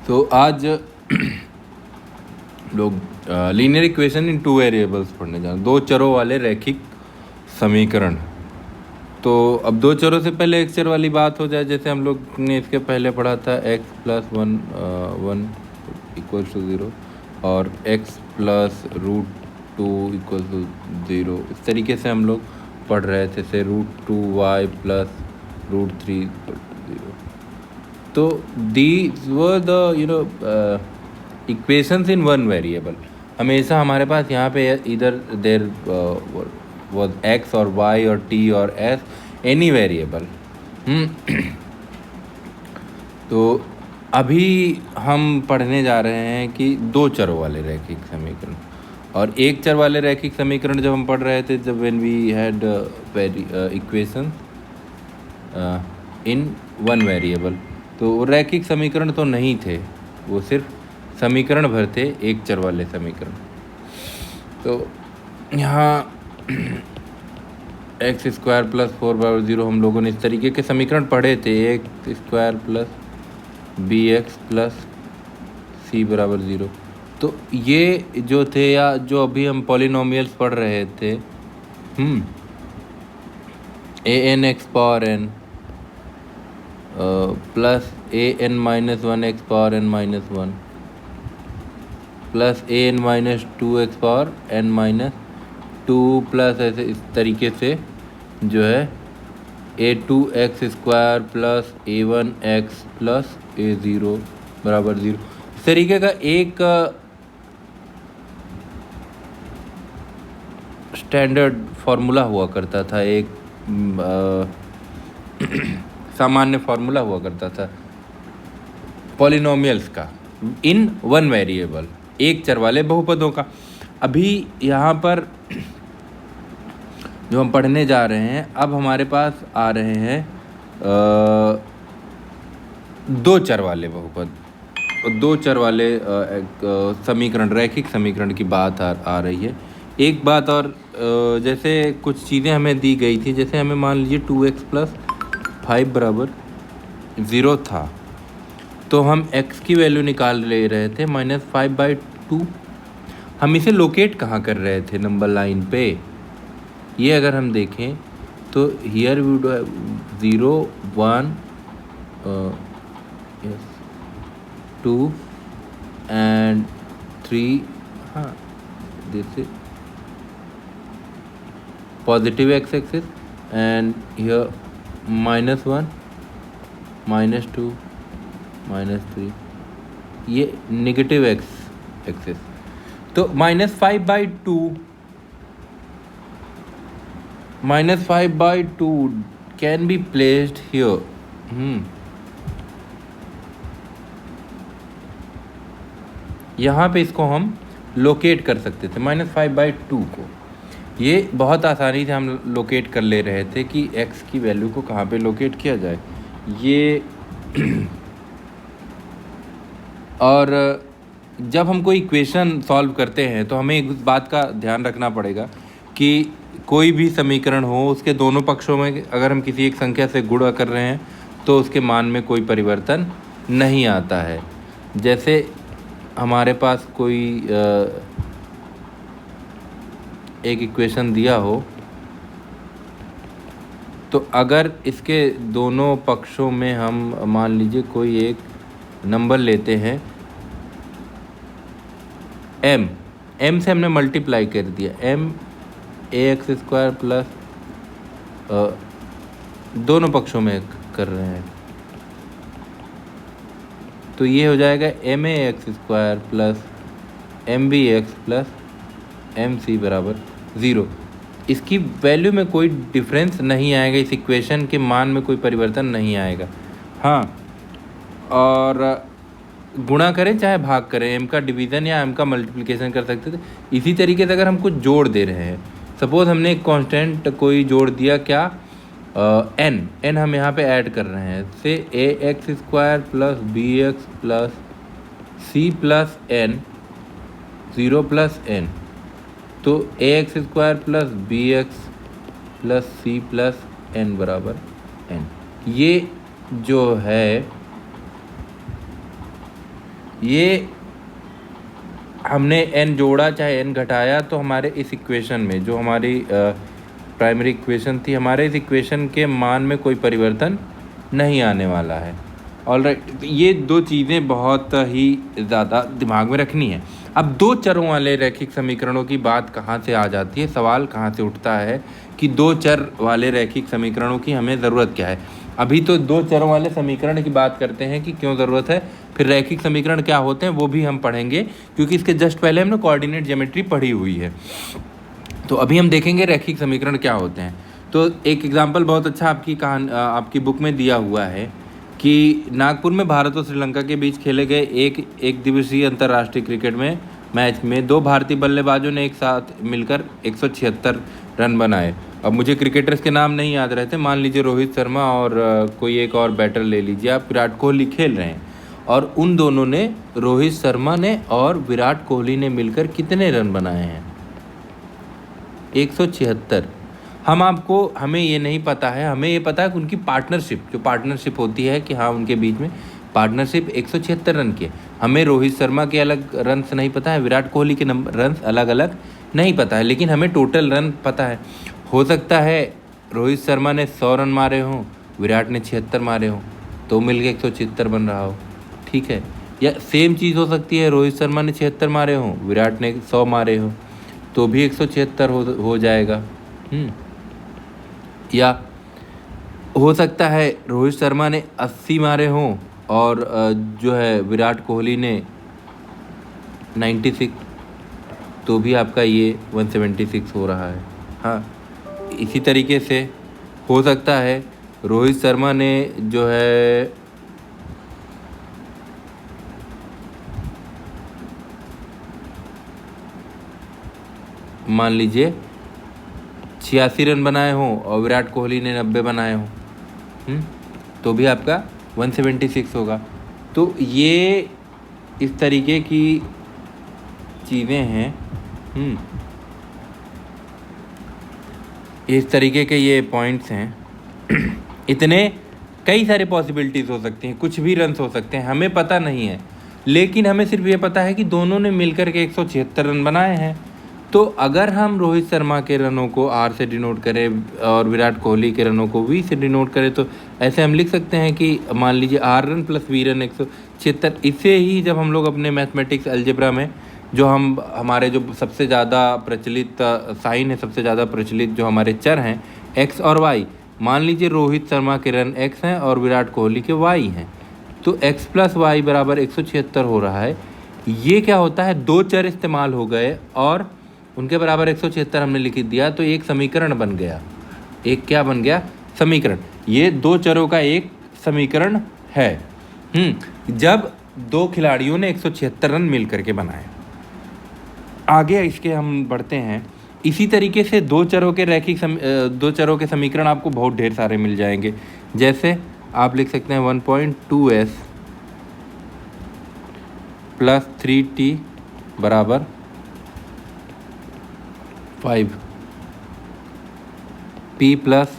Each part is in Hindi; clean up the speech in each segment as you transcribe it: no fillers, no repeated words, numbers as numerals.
तो आज लोग linear equation in two variables पढ़ने जा रहे हैं, दो चरों वाले रैखिक समीकरण। तो अब दो चरों से पहले एक चर वाली बात हो जाए, जैसे हम लोग ने इसके पहले पढ़ा था x plus one equal to 0 और x प्लस √2 इक्वल टू 0। इस तरीके से हम लोग पढ़ रहे थे, से √2y प्लस √3 इक्वल टू 0। तो these were the equations in one variable। हमेशा हमारे पास यहाँ पे इधर देर was x और y और t और s any variable। तो अभी हम पढ़ने जा रहे हैं कि दो चरों वाले रैखिक समीकरण। और एक चर वाले रैखिक समीकरण जब हम पढ़ रहे थे, जब when we had equation in one variable, तो वो रैखिक समीकरण तो नहीं थे, वो सिर्फ समीकरण भर थे, एक चर वाले समीकरण। तो यहाँ x स्क्वायर प्लस 4/0 हम लोगों ने इस तरीके के समीकरण पढ़े थे, x square plus bx plus c बराबर 0। तो ये जो थे, या जो अभी हम पॉलिनोमियल्स पढ़ रहे थे, an(x power n plus an-1 x power n-1 plus an-2 x power n-2 plus ऐसे इस तरीके से जो है a2x square plus a1x plus a0 बराबर 0। इस तरीके का एक स्टैंडर्ड फार्मूला हुआ करता था, एक सामान्य फार्मूला हुआ करता था पॉलिनोमियल्स का इन वन वेरिएबल, एक चर वाले बहुपदों का। अभी यहाँ पर जो हम पढ़ने जा रहे हैं, अब हमारे पास आ रहे हैं दो चर वाले बहुपद, दो चर वाले समीकरण, रैखिक समीकरण की बात आ रही है। एक बात और, जैसे कुछ चीज़ें हमें दी गई थी, जैसे हमें मान लीजिए 2x प्लस 5 बराबर 0 था, तो हम x की वैल्यू निकाल ले रहे थे -5/2। हम इसे लोकेट कहाँ कर रहे थे? नंबर लाइन पे। ये अगर हम देखें तो हियर वी वुड 0 1 2 and 3, हाँ this is positive x axis and here -1 -2 -3, ये नेगेटिव x एक्सिस। तो -5/2 कैन बी प्लेस्ड हियर। यहाँ पे इसको हम लोकेट कर सकते थे, -5/2 को। ये बहुत आसानी से हम लोकेट कर ले रहे थे कि x की वैल्यू को कहाँ पे लोकेट किया जाए। ये और जब हम कोई इक्वेशन सॉल्व करते हैं तो हमें एक बात का ध्यान रखना पड़ेगा कि कोई भी समीकरण हो, उसके दोनों पक्षों में अगर हम किसी एक संख्या से गुणा कर रहे हैं तो उसके मान में कोई परिवर्तन नहीं आता है। जैसे हमारे पास कोई एक इक्वेशन दिया हो, तो अगर इसके दोनों पक्षों में हम मान लीजिए कोई एक नंबर लेते हैं m से हमने मल्टीप्लाई कर दिया, m(ax स्क्वायर प्लस दोनों पक्षों में कर रहे हैं, तो ये हो जाएगा ma(x square plus mbx plus mc बराबर 0। इसकी वैल्यू में कोई डिफरेंस नहीं आएगा, इस इक्वेशन के मान में कोई परिवर्तन नहीं आएगा। हाँ, और गुणा करें चाहे भाग करें, m का डिवीज़न या m का मल्टीप्लिकेशन कर सकते थे। इसी तरीके से अगर हम कुछ जोड़ दे रहे हैं, सपोज हमने एक कांस्टेंट कोई जोड़ दिया, क्या n हम यहाँ पे ऐड कर रहे हैं, से ax square plus bx plus c plus n 0 plus n, तो ax square plus bx plus c plus n बराबर n। ये जो है ये हमने n जोड़ा चाहे n घटाया तो हमारे इस इक्वेशन में जो हमारी प्राइमरी इक्वेशन थी, हमारे इस इक्वेशन के मान में कोई परिवर्तन नहीं आने वाला है। ऑलराइट, ये दो चीज़ें बहुत ही ज़्यादा दिमाग में रखनी है। अब दो चरों वाले रैखिक समीकरणों की बात कहाँ से आ जाती है, सवाल कहाँ से उठता है कि दो चर वाले रैखिक समीकरणों की हमें ज़रूरत क्या है। अभी तो दो चरों वाले समीकरण की बात करते हैं कि क्यों ज़रूरत है, फिर रैखिक समीकरण क्या होते हैं वो भी हम पढ़ेंगे, क्योंकि इसके जस्ट पहले हमने कोऑर्डिनेट ज्योमेट्री पढ़ी हुई है। तो अभी हम देखेंगे रैखिक समीकरण क्या होते हैं। तो एक एग्जाम्पल बहुत अच्छा आपकी बुक में दिया हुआ है कि नागपुर में भारत और श्रीलंका के बीच खेले गए एक दिवसीय अंतर्राष्ट्रीय क्रिकेट में मैच में दो भारतीय बल्लेबाजों ने एक साथ मिलकर 176 रन बनाए। अब मुझे क्रिकेटर्स के नाम नहीं याद रहते, मान लीजिए रोहित शर्मा और कोई एक और बैटर ले लीजिए आप, विराट कोहली खेल रहे हैं और उन दोनों ने, रोहित शर्मा ने और विराट कोहली ने मिलकर कितने रन बनाए हैं? 176। हमें ये नहीं पता है, हमें ये पता है कि उनकी पार्टनरशिप होती है कि हाँ उनके बीच में पार्टनरशिप 176 रन की है। हमें रोहित शर्मा के अलग रन्स नहीं पता है, विराट कोहली के रन्स अलग अलग नहीं पता है, लेकिन हमें टोटल रन पता है। हो सकता है रोहित शर्मा ने 100 रन मारे हों, विराट ने 76 मारे हों, तो मिल के 176 बन रहा हो, ठीक है। या सेम चीज़ हो सकती है, रोहित शर्मा ने 76 मारे हों, विराट ने 100 मारे हों, तो भी 176 हो जाएगा। या हो सकता है रोहित शर्मा ने 80 मारे हों और जो है विराट कोहली ने 96, तो भी आपका ये 176 हो रहा है। हाँ, इसी तरीके से हो सकता है रोहित शर्मा ने जो है मान लीजिए 86 रन बनाए हों और विराट कोहली ने 90 बनाए हों, तो भी आपका 176 होगा। तो ये इस तरीके की चीज़ें हैं। इस तरीके के ये पॉइंट्स हैं। इतने कई सारे पॉसिबिलिटीज़ हो सकती हैं, कुछ भी रन्स हो सकते हैं, हमें पता नहीं है, लेकिन हमें सिर्फ ये पता है कि दोनों ने मिलकर के 176 रन बनाए हैं। तो अगर हम रोहित शर्मा के रनों को आर से डिनोट करें और विराट कोहली के रनों को वी से डिनोट करें, तो ऐसे हम लिख सकते हैं कि मान लीजिए R run plus V run 176। इससे ही जब हम लोग अपने मैथमेटिक्स अलजेब्रा में जो हमारे जो सबसे ज़्यादा प्रचलित साइन है, सबसे ज़्यादा प्रचलित जो हमारे चर हैं एक्स और वाई, मान लीजिए रोहित शर्मा के रन एक्स हैं और विराट कोहली के वाई हैं, तो एक्स प्लस वाई बराबर 176 हो रहा है। ये क्या होता है, दो चर इस्तेमाल हो गए और उनके बराबर 176 हमने लिख दिया, तो एक समीकरण बन गया। एक क्या बन गया? समीकरण। ये दो चरों का एक समीकरण है। जब दो खिलाड़ियों ने 176 रन मिल करके बनाए। आगे इसके हम बढ़ते हैं। इसी तरीके से दो चरों के समीकरण आपको बहुत ढेर सारे मिल जाएंगे। जैसे आप लिख सकते हैं 1.2s प्लस 3t बराबर 5, p प्लस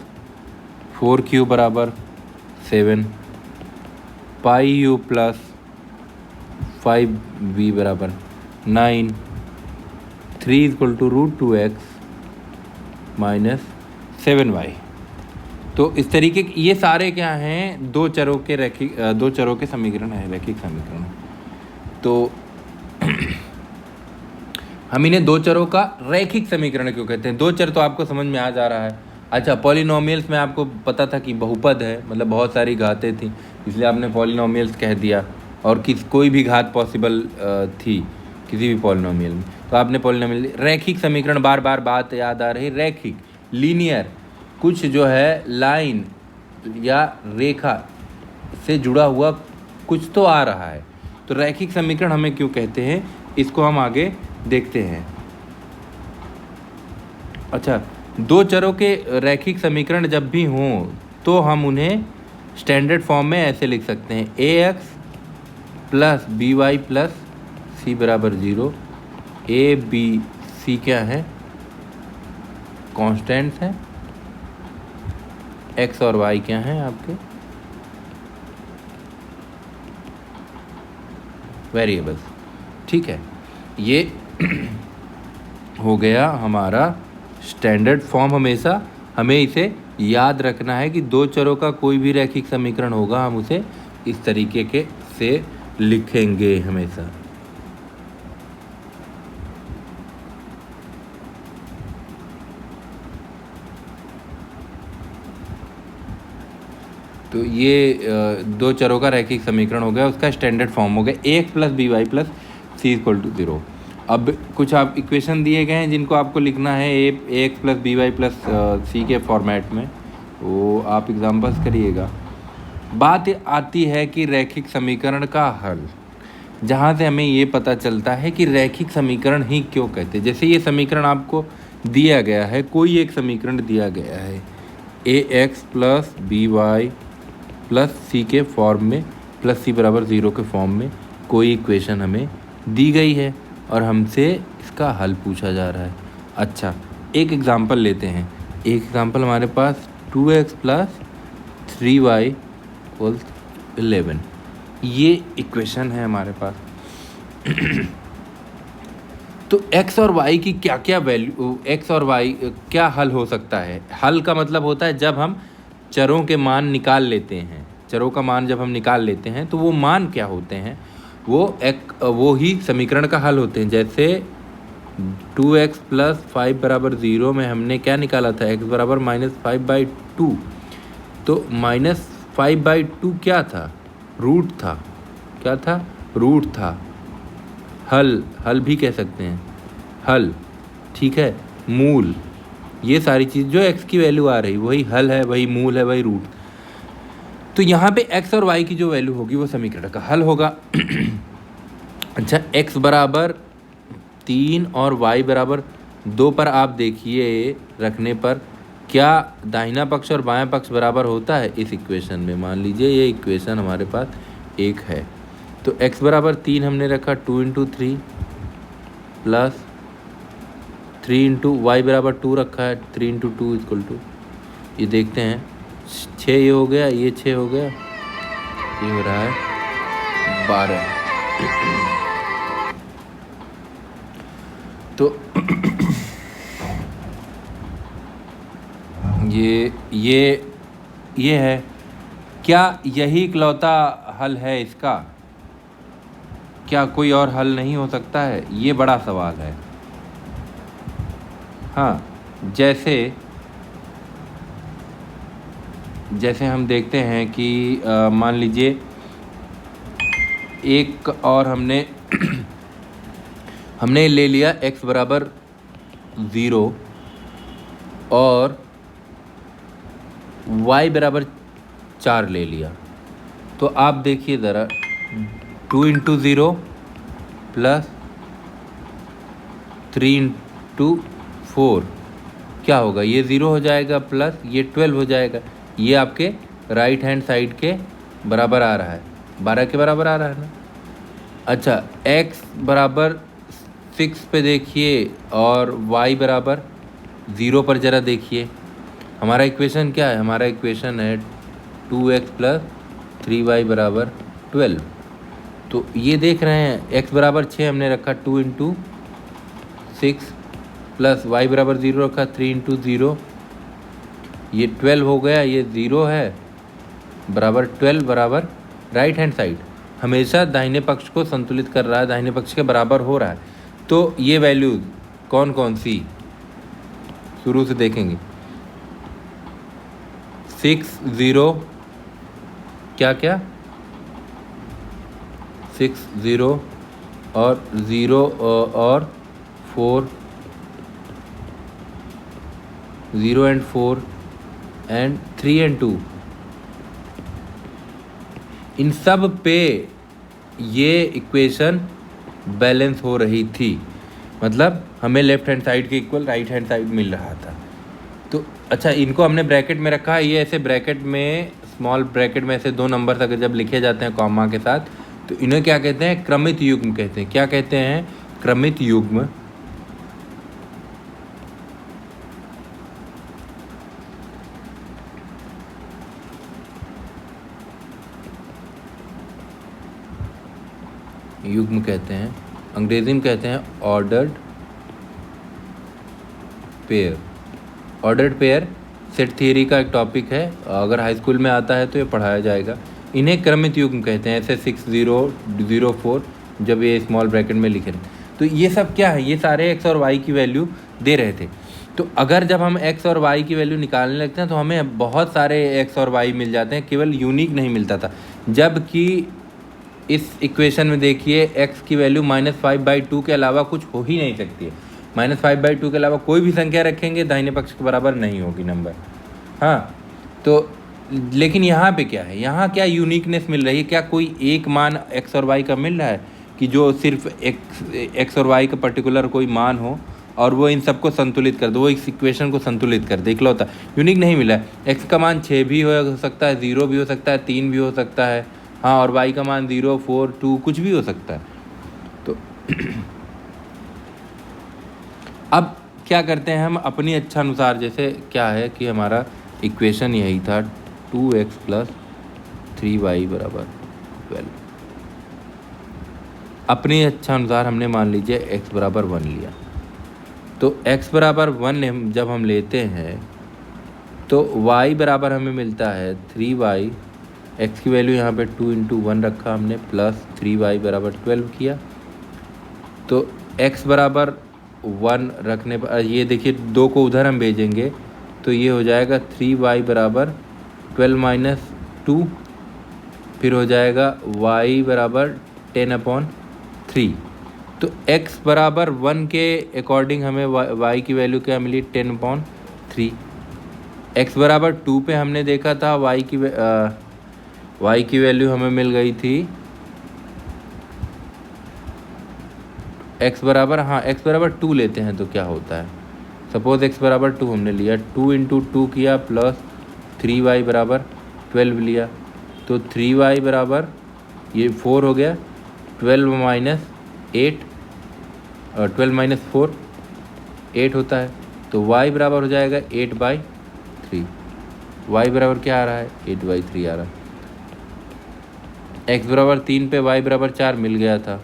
4q बराबर 7, पाई u प्लस 5v बराबर 9, 3 equal to √2x minus 7y। तो इस तरीके ये सारे क्या हैं, दो चरों के समीकरण है, रैखिक समीकरण। तो हम इन्हें दो चरों का रैखिक समीकरण क्यों कहते हैं? दो चर तो आपको समझ में आ जा रहा है। अच्छा, पॉलिनोमियल्स में आपको पता था कि बहुपद है, मतलब बहुत सारी घातें थी, इसलिए आपने पॉलिनोमियल्स कह दिया, और कोई भी घात पॉसिबल थी किसी भी पॉलिनोमियल में, तो आपने पॉलिनोमियल। रैखिक समीकरण, बार बार बात याद आ रही, रैखिक, लीनियर, कुछ जो है लाइन या रेखा से जुड़ा हुआ कुछ तो आ रहा है, तो रैखिक समीकरण हमें क्यों कहते हैं, इसको हम आगे देखते हैं। अच्छा, दो चरों के रैखिक समीकरण जब भी हों तो हम उन्हें स्टैंडर्ड फॉर्म में ऐसे लिख सकते हैं, ax plus by plus c बराबर 0। a b c क्या है? कॉन्स्टेंट्स हैं। x और y क्या हैं आपके? वेरिएबल्स। ठीक है, ये हो गया हमारा स्टैंडर्ड फॉर्म। हमेशा हमें इसे याद रखना है कि दो चरों का कोई भी रैखिक समीकरण होगा हम उसे इस तरीके के से लिखेंगे हमेशा। तो ये दो चरों का रैखिक समीकरण हो गया, उसका स्टैंडर्ड फॉर्म हो गया ax plus B Y plus C equal to 0। अब कुछ आप इक्वेशन दिए गए हैं जिनको आपको लिखना है ax plus B Y plus C के फॉर्मेट में, वो आप एग्जाम्पल्स करिएगा। बात आती है कि रैखिक समीकरण का हल, जहाँ से हमें ये पता चलता है कि रैखिक समीकरण ही क्यों कहते हैं। जैसे ये समीकरण आपको दिया गया है, कोई एक समीकरण दिया गया है ax plus B Y plus C के फॉर्म में प्लस सी बराबर 0 के फॉर्म में कोई इक्वेशन हमें दी गई है और हमसे इसका हल पूछा जा रहा है। अच्छा, एक एग्ज़ाम्पल लेते हैं। एक एग्ज़ाम्पल हमारे पास 2x प्लस 3y इक्वल्स 11, ये इक्वेशन है हमारे पास। तो x और y की क्या क्या वैल्यू, x और y क्या हल हो सकता है। हल का मतलब होता है जब हम चरों के मान निकाल लेते हैं, चरों का मान जब हम निकाल लेते हैं तो वो मान क्या होते हैं, वो ही समीकरण का हल होते हैं। जैसे 2x प्लस 5 बराबर 0 में हमने क्या निकाला था, x बराबर -5/2। तो -5/2 क्या था, रूट था। क्या था, रूट था। हल भी कह सकते हैं, हल। ठीक है, मूल, ये सारी चीज़ जो x की वैल्यू आ रही वही हल है, वही मूल है, वही रूट। तो यहाँ पे x और y की जो वैल्यू होगी वो समीकरण का हल होगा। अच्छा, x बराबर 3 और y बराबर 2 पर आप देखिए रखने पर क्या दाहिना पक्ष और बायां पक्ष बराबर होता है इस इक्वेशन में। मान लीजिए ये इक्वेशन हमारे पास एक है, तो x बराबर 3 हमने रखा 2 × 3 प्लस 3 × y बराबर 2 रखा है 3 × 2 इक्वल टू, ये देखते हैं 6, ये हो गया, ये 6 हो गया, ये हो रहा है 12। तो ये है। क्या यही इकलौता हल है इसका, क्या कोई और हल नहीं हो सकता है, ये बड़ा सवाल है। हाँ, जैसे हम देखते हैं कि मान लीजिए एक और हमने ले लिया x बराबर 0 और y बराबर 4 ले लिया। तो आप देखिए ज़रा, 2 × 0 प्लस 3 × 4 क्या होगा, ये 0 हो जाएगा प्लस ये 12 हो जाएगा। ये आपके राइट हैंड साइड के बराबर आ रहा है, 12 के बराबर आ रहा है ना। अच्छा, x बराबर 6 पे देखिए और y बराबर 0 पर ज़रा देखिए। हमारा इक्वेशन क्या है, हमारा इक्वेशन है 2x प्लस 3y बराबर 12। तो ये देख रहे हैं x बराबर 6 हमने रखा 2 × 6 प्लस y बराबर 0 रखा 3 × 0, ये 12 हो गया, ये 0 है बराबर 12 बराबर राइट हैंड साइड हमेशा दाहिने पक्ष को संतुलित कर रहा है, दाहिने पक्ष के बराबर हो रहा है। तो ये वैल्यूज कौन कौन सी शुरू से देखेंगे, 6 0 क्या क्या 6 0 और 0 और 4, 0 and 4 and 3 and 2, इन सब पे ये इक्वेशन बैलेंस हो रही थी, मतलब हमें लेफ्ट हैंड साइड के इक्वल राइट हैंड साइड मिल रहा था। तो अच्छा, इनको हमने ब्रैकेट में रखा है। ये ऐसे ब्रैकेट में, स्मॉल ब्रैकेट में ऐसे 2 नंबर अगर जब लिखे जाते हैं कॉमा के साथ, तो इन्हें क्या कहते हैं, क्रमित युग्म कहते हैं। क्या कहते हैं, क्रमित युग्म। युग्म कहते हैं, अंग्रेजी में कहते हैं ordered pair. Ordered pair set theory का एक टॉपिक है, अगर हाई स्कूल में आता है तो ये पढ़ाया जाएगा। इन्हें क्रमित युग्म कहते हैं, ऐसे 6004 जब ये स्मॉल ब्रैकेट में लिखे रहे। तो ये सब क्या है, ये सारे एक्स और वाई की वैल्यू दे रहे थे। तो अगर जब हम एक्स और वाई की वैल्यू निकालने लगते हैं तो हमें बहुत सारे एक्स और वाई मिल जाते हैं, केवल यूनिक नहीं मिलता था। जबकि इस इक्वेशन में देखिए x की वैल्यू -5/2 के अलावा कुछ हो ही नहीं सकती है। -5/2 के अलावा कोई भी संख्या रखेंगे दाहिने पक्ष के बराबर नहीं होगी नंबर। हाँ, तो लेकिन यहाँ पे क्या है, यहाँ क्या यूनिकनेस मिल रही है, क्या कोई एक मान x और y का मिल रहा है कि जो सिर्फ x और y का पर्टिकुलर कोई मान हो और वो इन सबको संतुलित कर दो, वो इस इक्वेशन को संतुलित कर दे, इकलौता यूनिक नहीं मिला है। x का मान 6 भी हो सकता है, 0 भी हो सकता है, 3 भी हो सकता है, हाँ, और y का मान 0, 4, 2 कुछ भी हो सकता है। तो अब क्या करते हैं हम अपनी इच्छानुसार, जैसे क्या है कि हमारा इक्वेशन यही था 2x + 3y = 12। अपनी इच्छानुसार हमने मान लीजिए x = 1 लिया। तो x = 1 जब हम लेते हैं तो y बराबर हमें मिलता है 3y। x की वैल्यू यहाँ पे 2 × 1 रखा हमने, प्लस 3y = 12 किया। तो x = 1 रखने पर ये देखिए 2 को उधर हम भेजेंगे तो ये हो जाएगा 3y = 12 - 2, फिर हो जाएगा y = 10/3। तो x = 1 के अकॉर्डिंग हमें y की वैल्यू क्या मिली, 10/3। x = 2 पे हमने देखा था y की वैल्यू हमें मिल गई थी x = 2 लेते हैं तो क्या होता है, सपोज x = 2 हमने लिया, 2 × 2 किया प्लस 3y = 12 लिया। तो 3y बराबर ये 4 हो गया, 12 - 8 और 12 - 4 8 होता है। तो y बराबर हो जाएगा 8/3। y बराबर क्या आ रहा है, 8/3 आ रहा है। x = 3 पे y = 4 मिल गया था।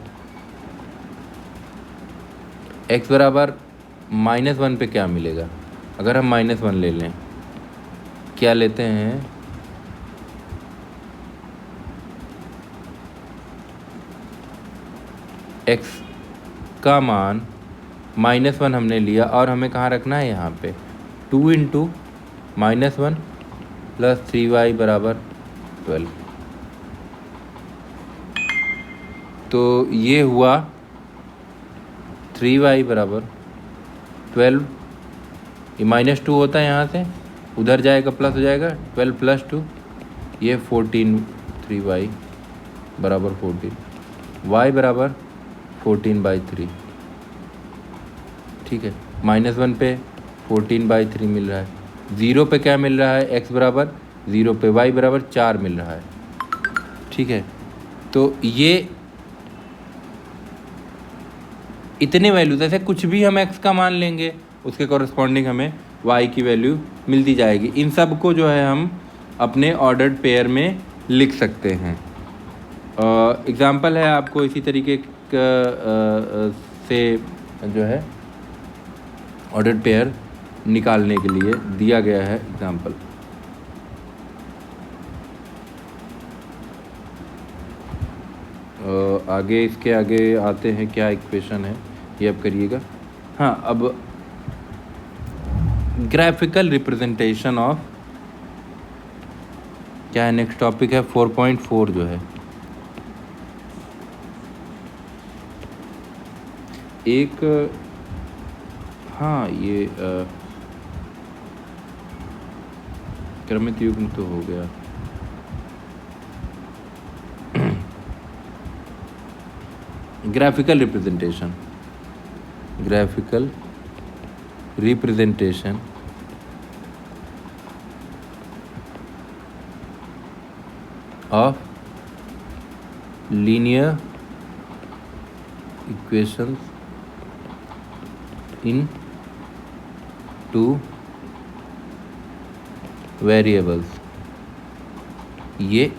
x = -1 पे क्या मिलेगा, अगर हम -1 ले लें, क्या लेते हैं, x का मान -1 हमने लिया और हमें कहाँ रखना है, यहाँ पे 2 × -1 प्लस 3y = 12। तो ये हुआ 3y = 12, ये -2 होता है, यहाँ से उधर जाएगा प्लस हो जाएगा, 12 + 2 ये 14, 3y = 14, y = 14/3। ठीक है, -1 पे 14/3 मिल रहा है, 0 पे क्या मिल रहा है, x = 0 पे y = 4 मिल रहा है। ठीक है, तो ये इतने वैल्यूज, ऐसे कुछ भी हम x का मान लेंगे उसके कॉरस्पॉन्डिंग हमें y की वैल्यू मिलती जाएगी। इन सब को जो है हम अपने ऑर्डर्ड पेयर में लिख सकते हैं। एग्ज़ाम्पल है आपको इसी तरीके से जो है ऑर्डर्ड पेयर निकालने के लिए दिया गया है एग्ज़ाम्पल। आगे इसके आगे आते हैं, क्या इक्वेशन है ये अब करिएगा। हाँ, अब ग्राफिकल रिप्रेजेंटेशन ऑफ, क्या है, नेक्स्ट टॉपिक है 4.4 जो है, एक, हाँ, ये क्रमित युग्म तो हो गया। Graphical representation of linear equations in 2 variables. ये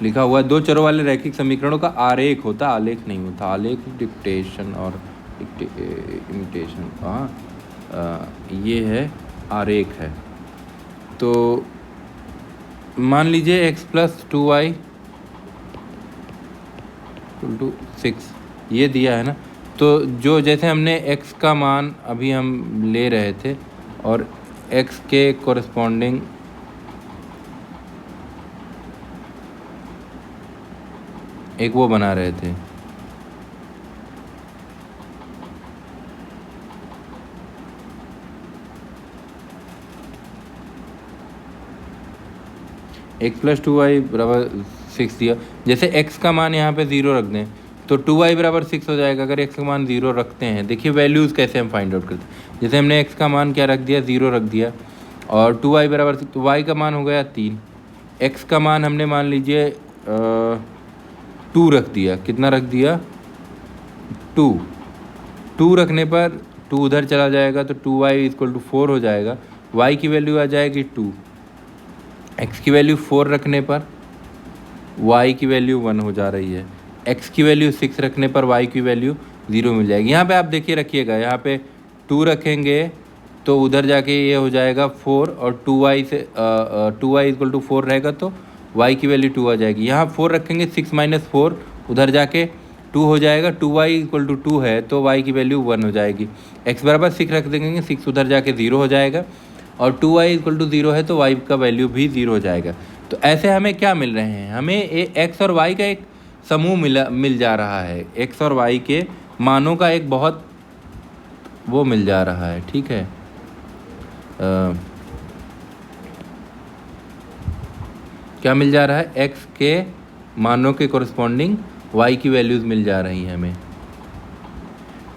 लिखा हुआ है, दो चरों वाले रैखिक समीकरणों का आरेख होता, आलेख नहीं होता। आलेख डिक्टेशन और इमिटेशन, ये है आरेख है। तो मान लीजिए x plus 2y equal to 6 ये दिया है ना, तो जो जैसे हमने x का मान अभी हम ले रहे थे और x के कोरस्पॉन्डिंग एक वो बना रहे थे, x प्लस 2y बराबर 6 दिया। जैसे x का मान यहाँ पे 0 रख दें तो 2y बराबर 6 हो जाएगा। अगर x का मान 0 रखते हैं, देखिए वैल्यूज़ कैसे हम फाइंड आउट करते हैं। जैसे हमने x का मान क्या रख दिया, 0 रख दिया, और 2y बराबर, तो y का मान हो गया 3, x का मान हमने मान लीजिए 2 रख दिया। कितना रख दिया, 2 रखने पर 2 उधर चला जाएगा तो 2y इक्वल टू 4 हो जाएगा। y की वैल्यू आ जाएगी 2, x की वैल्यू 4 रखने पर y की वैल्यू 1 हो जा रही है, x की वैल्यू 6 रखने पर y की वैल्यू 0 मिल जाएगी। यहाँ पे आप देखिए रखिएगा, यहाँ पे 2 रखेंगे तो उधर जाके ये हो जाएगा 4, और 2y से 2y इक्वल टू 4 रहेगा तो y की वैल्यू 2 आ जाएगी। यहाँ 4 रखेंगे, 6 माइनस 4 उधर जाके 2 हो जाएगा, 2y इक्वल टू 2 है तो y की वैल्यू 1 हो जाएगी। x बराबर 6 रख देंगे, 6 उधर जाके 0 हो जाएगा, और 2y इक्वल टू 0 है तो y का वैल्यू भी 0 हो जाएगा। तो ऐसे हमें क्या मिल रहे हैं, हमें x और y का एक समूह मिल जा रहा है, x और y के मानों का एक बहुत वो मिल जा रहा है, ठीक है। क्या मिल जा रहा है, x के मानों के कोरस्पॉन्डिंग y की वैल्यूज़ मिल जा रही हैं हमें,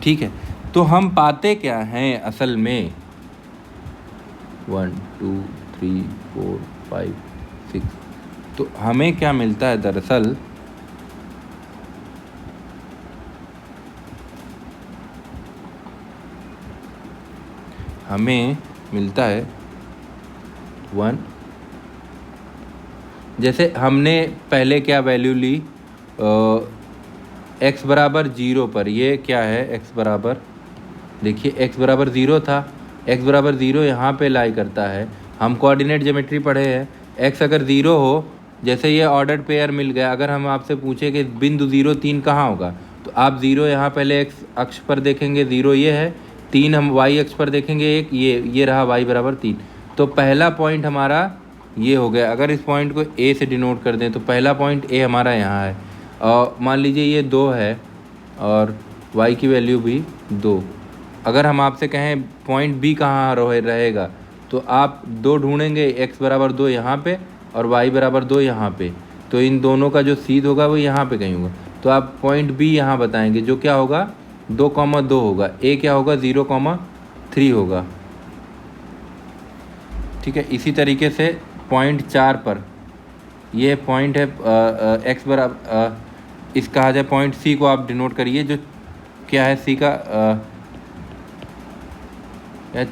ठीक है। तो हम पाते क्या हैं असल में, 1 2 3 4 5 6, तो हमें क्या मिलता है दरअसल, हमें मिलता है 1, जैसे हमने पहले क्या वैल्यू ली, x बराबर 0 पर, ये क्या है, x बराबर, देखिए x बराबर 0 था, x बराबर 0 यहाँ पे लाई करता है। हम कोऑर्डिनेट ज्योमेट्री पढ़े हैं, x अगर 0 हो, जैसे ये ऑर्डर्ड पेयर मिल गया, अगर हम आपसे पूछे कि बिंदु 0 3 कहाँ होगा, तो आप 0 यहाँ पहले x अक्ष पर देखेंगे, 0 ये है, 3 हम y अक्ष पर देखेंगे, एक ये रहा y बराबर 3। तो पहला पॉइंट हमारा ये हो गया। अगर इस पॉइंट को a से डिनोट कर दें तो पहला पॉइंट a हमारा यहाँ है, और मान लीजिए ये 2 है और y की वैल्यू भी 2। अगर हम आपसे कहें पॉइंट b कहाँ रहेगा, तो आप 2 ढूंढेंगे, x बराबर 2 यहाँ पे और y बराबर 2 यहाँ पे, तो इन दोनों का जो सीध होगा वो यहाँ पे कहीं होगा, तो आप पॉइंट b यहाँ बताएंगे, जो क्या होगा 2,2 होगा, a क्या होगा 0,3 होगा, ठीक है। इसी तरीके से पॉइंट 4 पर ये पॉइंट है x बराबर, इस कहा जाए पॉइंट c को आप डिनोट करिए, जो क्या है c का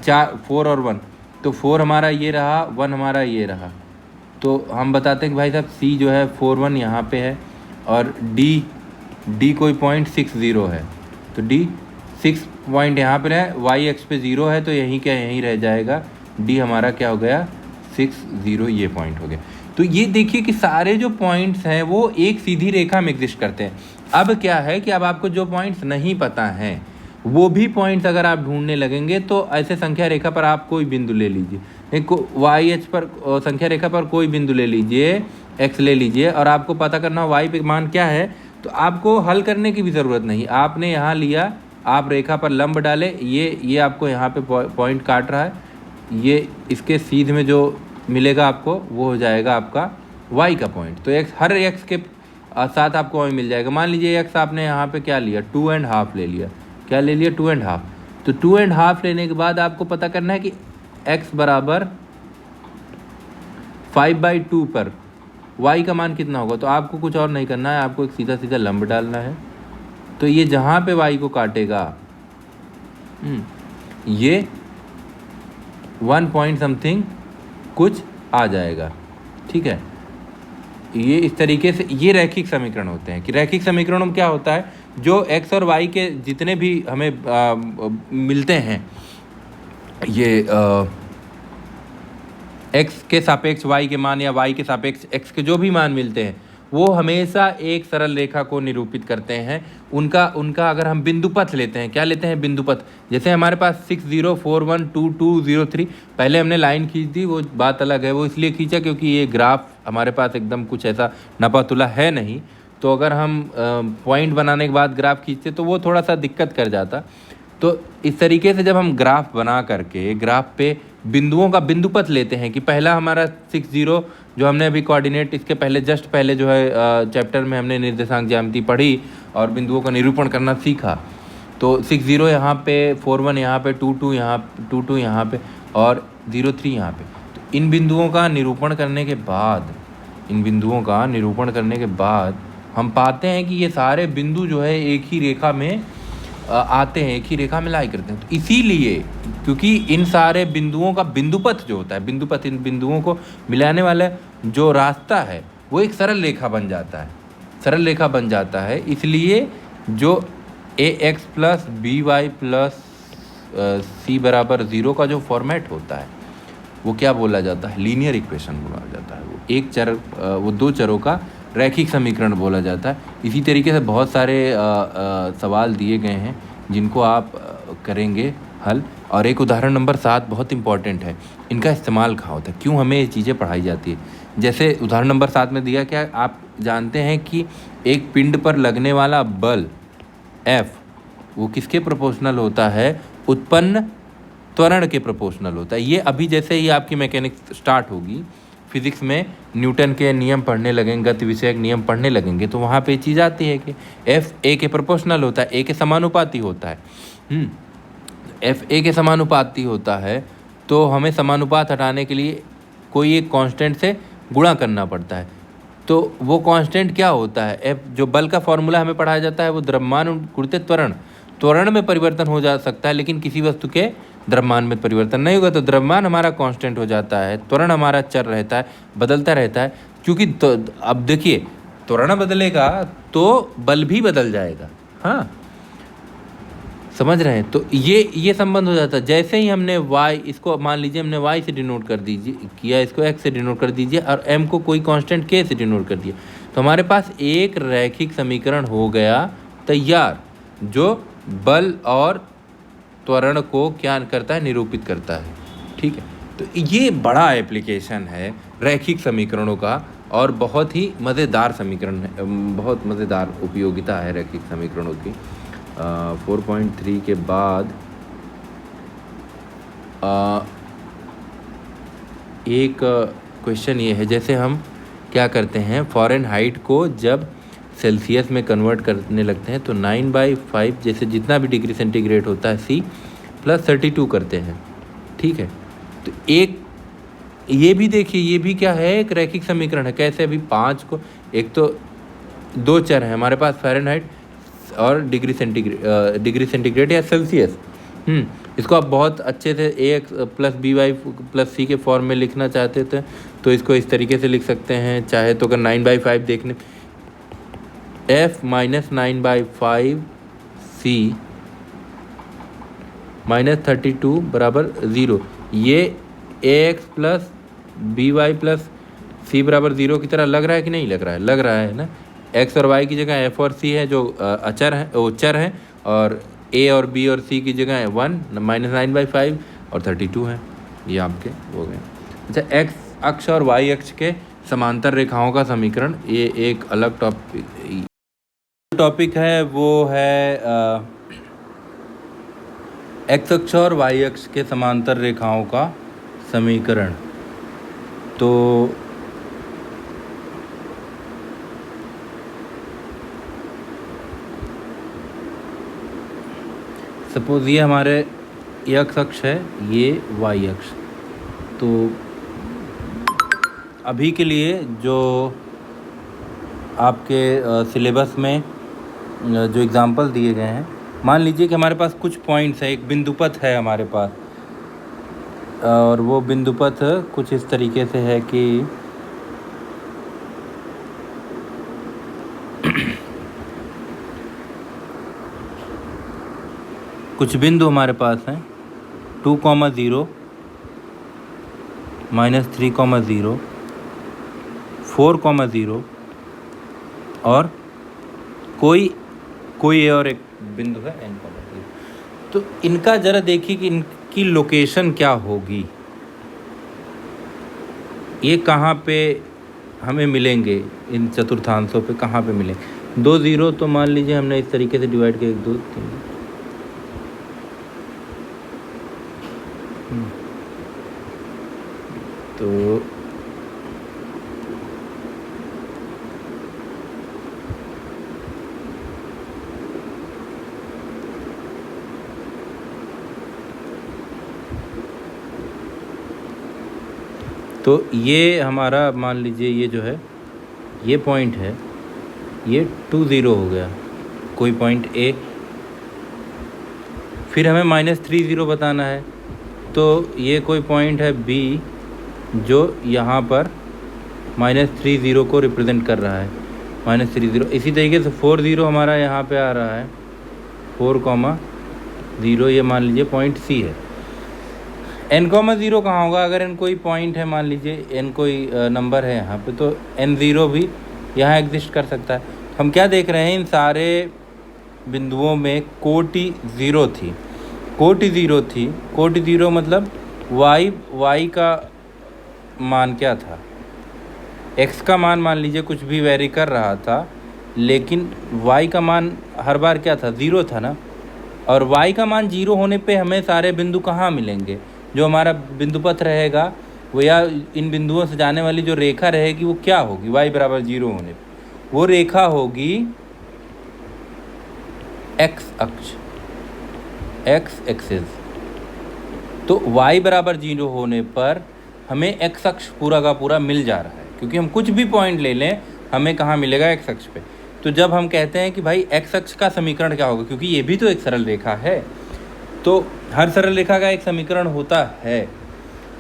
4 और 1, तो 4 हमारा ये रहा, 1 हमारा ये रहा, तो हम बताते हैं कि भाई साहब c जो है 4 1 यहाँ पे है, और d कोई पॉइंट 6 0 है, तो d 6 पॉइंट यहाँ पे है, y अक्ष पे 0 है तो यहीं क्या यहीं रह जाएगा, d हमारा क्या हो गया 6 0, ये पॉइंट हो गया। तो ये देखिए कि सारे जो पॉइंट्स हैं वो एक सीधी रेखा में एग्जिस्ट करते हैं। अब क्या है कि अब आपको जो पॉइंट्स नहीं पता हैं वो भी पॉइंट्स अगर आप ढूंढने लगेंगे, तो ऐसे संख्या रेखा पर आप कोई बिंदु ले लीजिए, एक वाई एच पर संख्या रेखा पर कोई बिंदु ले लीजिए, एक्स ले लीजिए, और आपको पता करना हो वाई पे मान क्या है, तो आपको हल करने की भी ज़रूरत नहीं। आपने यहाँ लिया, आप रेखा पर लंब डाले, ये आपको यहाँ पे पॉइंट काट रहा है, ये इसके सीध में जो मिलेगा आपको वो हो जाएगा आपका वाई का पॉइंट। तो एक्स, हर एक्स के साथ आपको वाई मिल जाएगा। मान लीजिए एक्स आपने यहाँ पे क्या लिया 2.5 ले लिया, क्या ले लिया 2.5, तो 2.5 लेने के बाद आपको पता करना है कि x बराबर 5/2 पर y का मान कितना होगा। तो आपको कुछ और नहीं करना है, आपको एक सीधा सीधा लंब डालना है, तो ये जहाँ पे y को काटेगा ये 1 पॉइंट समथिंग कुछ आ जाएगा, ठीक है। ये इस तरीके से ये रैखिक समीकरण होते हैं। कि रैखिक समीकरणों में क्या होता है, जो x और y के जितने भी हमें मिलते हैं, ये x के सापेक्ष y के मान या y के सापेक्ष x के जो भी मान मिलते हैं, वो हमेशा एक सरल रेखा को निरूपित करते हैं। उनका अगर हम बिंदु पथ लेते हैं, क्या लेते हैं, बिंदु पथ। जैसे हमारे पास 6 0 4 1 2 2 0 3, पहले हमने लाइन खींच दी, वो बात अलग है, वो इसलिए खींचा क्योंकि ये ग्राफ हमारे पास एकदम कुछ ऐसा नपातुला है नहीं। तो अगर हम पॉइंट बनाने के बाद ग्राफ खींचते तो वो थोड़ा सा दिक्कत कर जाता। तो इस तरीके से जब हम ग्राफ बना करके ग्राफ पे बिंदुओं का बिंदु पथ लेते हैं, कि पहला हमारा 6 0 जो हमने अभी कोऑर्डिनेट इसके पहले जस्ट पहले जो है चैप्टर में हमने निर्देशांक ज्यामिति पढ़ी और बिंदुओं का निरूपण करना सीखा। तो 6 0 यहाँ पे, 4 1 यहाँ पे, 2 2 यहाँ पे और 0 3 यहाँ पे। तो इन बिंदुओं का निरूपण करने के बाद हम पाते हैं कि ये सारे बिंदु जो है एक ही रेखा में आते हैं, एक ही रेखा में लाई करते हैं। तो इसीलिए क्योंकि इन सारे बिंदुओं का बिंदुपथ जो होता है, बिंदुपथ इन बिंदुओं को मिलाने वाला जो रास्ता है वो एक सरल रेखा बन जाता है। इसलिए जो ax plus B Y plus C बराबर 0 का जो फॉर्मेट होता है वो क्या बोला जाता है, लीनियर इक्वेशन बोला जाता है। वो दो चरों का रैखिक समीकरण बोला जाता है। इसी तरीके से बहुत सारे सवाल दिए गए हैं जिनको आप करेंगे हल। और एक उदाहरण नंबर 7 बहुत इंपॉर्टेंट है, इनका इस्तेमाल कहाँ होता है, क्यों हमें ये चीज़ें पढ़ाई जाती है। जैसे उदाहरण नंबर 7 में दिया क्या, आप जानते हैं कि एक पिंड पर लगने वाला बल F वो किसके प्रोपोर्शनल होता है, उत्पन्न त्वरण के प्रोपोर्शनल होता है। ये अभी जैसे ही आपकी मैकेनिक्स स्टार्ट होगी, फिजिक्स में न्यूटन के नियम पढ़ने लगेंगे, गति विषयक नियम पढ़ने लगेंगे, तो वहाँ पे चीज़ आती है कि F A के प्रोपोर्शनल होता है, A के समानुपाती होता है। F A के समानुपाती होता है, तो हमें समानुपात हटाने के लिए कोई एक कांस्टेंट से गुणा करना पड़ता है। तो वो कांस्टेंट क्या होता है, F जो बल का फॉर्मूला हमें पढ़ाया जाता है वो द्रव्यमान गुणित त्वरण में परिवर्तन हो जा सकता है, लेकिन किसी वस्तु के द्रव्यमान में परिवर्तन नहीं होगा। तो द्रव्यमान हमारा कांस्टेंट हो जाता है, त्वरण हमारा चर रहता है, बदलता रहता है। क्योंकि अब देखिए, त्वरण बदलेगा तो बल भी बदल जाएगा। हाँ, समझ रहे हैं। तो ये संबंध हो जाता है। जैसे ही हमने y, इसको मान लीजिए हमने y से डिनोट कर दीजिए किया, इसको x से डिनोट कर दीजिए और m को कोई कांस्टेंट k से डिनोट कर दिया, तो हमारे पास एक रैखिक समीकरण हो गया तैयार, जो बल और त्वरण को क्या करता है, निरूपित करता है। ठीक है, तो ये बड़ा एप्लीकेशन है रैखिक समीकरणों का और बहुत ही मज़ेदार समीकरण है, बहुत मज़ेदार उपयोगिता है रैखिक समीकरणों की। 4.3 के बाद एक क्वेश्चन ये है, जैसे हम क्या करते हैं, फ़ारेनहाइट को जब सेल्सियस में कन्वर्ट करने लगते हैं तो 9/5 जैसे जितना भी डिग्री सेंटीग्रेड होता है C + 32 करते हैं। ठीक है, तो एक ये भी देखिए, ये भी क्या है, एक रैखिक समीकरण है। कैसे, अभी 5 को, एक तो दो चर हैं हमारे पास, फ़ारेनहाइट और डिग्री सेंटीग्रेड या सेल्सियस। इसको आप बहुत अच्छे से ax + by + c के फॉर्म में लिखना चाहते थे तो इसको इस तरीके से लिख सकते हैं। चाहे तो अगर 9/5 देखने, f - 9/5 c - 32 = 0। ये ax + by + c = 0 की तरह लग रहा है कि नहीं लग रहा है? लग रहा है ना। x और y की जगह f और c है जो अचर है, वो चर हैं, और a और b और c की जगह 1 - 9/5 और 32 है। ये आपके हो गए। अच्छा, x अक्ष और y अक्ष के समांतर रेखाओं का समीकरण, ये एक अलग टॉपिक है। वो है x अक्ष और y अक्ष के समांतर रेखाओं का समीकरण। तो सपोज ये हमारे x अक्ष है, ये y अक्ष। तो अभी के लिए जो आपके सिलेबस में जो एग्ज़ाम्पल दिए गए हैं, मान लीजिए कि हमारे पास कुछ पॉइंट्स है, एक बिंदुपथ है हमारे पास, और वो बिंदुपथ कुछ इस तरीके से है कि कुछ बिंदु हमारे पास हैं 2,0 -3,0 4,0 और कोई और एक बिंदु है n,0। तो इनका ज़रा देखिए कि इनकी लोकेशन क्या होगी, ये कहाँ पे हमें मिलेंगे, इन चतुर्थांशों पे कहाँ पे मिलेंगे। 2 0 तो मान लीजिए हमने इस तरीके से डिवाइड किया 1 2 3, तो ये हमारा मान लीजिए ये जो है ये पॉइंट है, ये 2 0 हो गया कोई पॉइंट A। फिर हमें -3 0 बताना है, तो ये कोई पॉइंट है B जो यहाँ पर -3 0 को रिप्रेजेंट कर रहा है, -3 0। इसी तरीके से 4 0 हमारा यहाँ पे आ रहा है, 4,0 ये मान लीजिए पॉइंट C है। n,0 कहाँ होगा, अगर n कोई पॉइंट है, मान लीजिए n कोई नंबर है यहाँ पे, तो n0 भी यहाँ एग्जिस्ट कर सकता है। हम क्या देख रहे हैं, इन सारे बिंदुओं में कोटि 0 थी, कोटि 0 थी। कोटि 0 मतलब y का मान क्या था, x का मान लीजिए कुछ भी वेरी कर रहा था, लेकिन y का मान हर बार क्या था, 0 था ना। और y का मान 0 होने पे हमें सारे बिंदु कहाँ मिलेंगे, जो हमारा बिंदु पथ रहेगा वो, या इन बिंदुओं से जाने वाली जो रेखा रहेगी वो क्या होगी, y बराबर 0 होने पे वो रेखा होगी x अक्ष, x एक्सिस। तो y बराबर 0 होने पर हमें x अक्ष पूरा का पूरा मिल जा रहा है, क्योंकि हम कुछ भी पॉइंट ले लें हमें कहाँ मिलेगा, x अक्ष पे। तो जब हम कहते हैं कि भाई x अक्ष का समीकरण क्या होगा, क्योंकि ये भी तो एक सरल रेखा है, तो हर सरल रेखा का एक समीकरण होता है।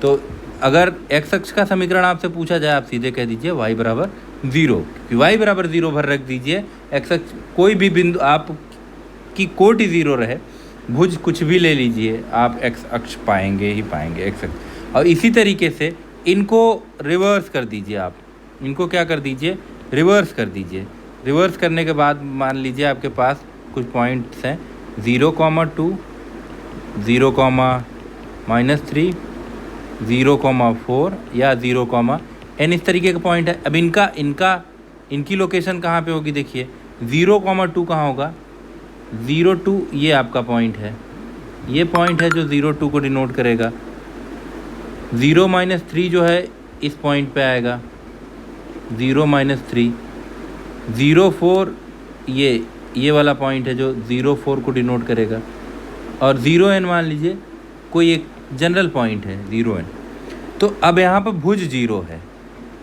तो अगर x अक्ष का समीकरण आपसे पूछा जाए, आप सीधे कह दीजिए y बराबर 0, क्योंकि y बराबर 0 भर रख दीजिए। x अक्ष कोई भी बिंदु आप की कोटि 0 रहे, भुज कुछ भी ले लीजिए, आप x अक्ष पाएंगे ही पाएंगे, x अक्ष। और इसी तरीके से इनको रिवर्स कर दीजिए, आप इनको क्या कर दीजिए, रिवर्स कर दीजिए। रिवर्स करने के बाद मान लीजिए आपके पास कुछ पॉइंट्स हैं 0,2, 0,-3, 0,4 या 0,n, इस तरीके का पॉइंट है। अब इनकी लोकेशन कहाँ पे होगी, देखिए 0,2 कहाँ होगा, 0,2 ये आपका पॉइंट है, ये पॉइंट है जो 0,2 को डिनोट करेगा। 0-3 जो है इस पॉइंट पे आएगा, 0-3। 0,4 ये वाला पॉइंट है जो 0,4 को डिनोट करेगा। और 0n मान लीजिए कोई एक जनरल पॉइंट है 0n। तो अब यहाँ पर भुज 0 है,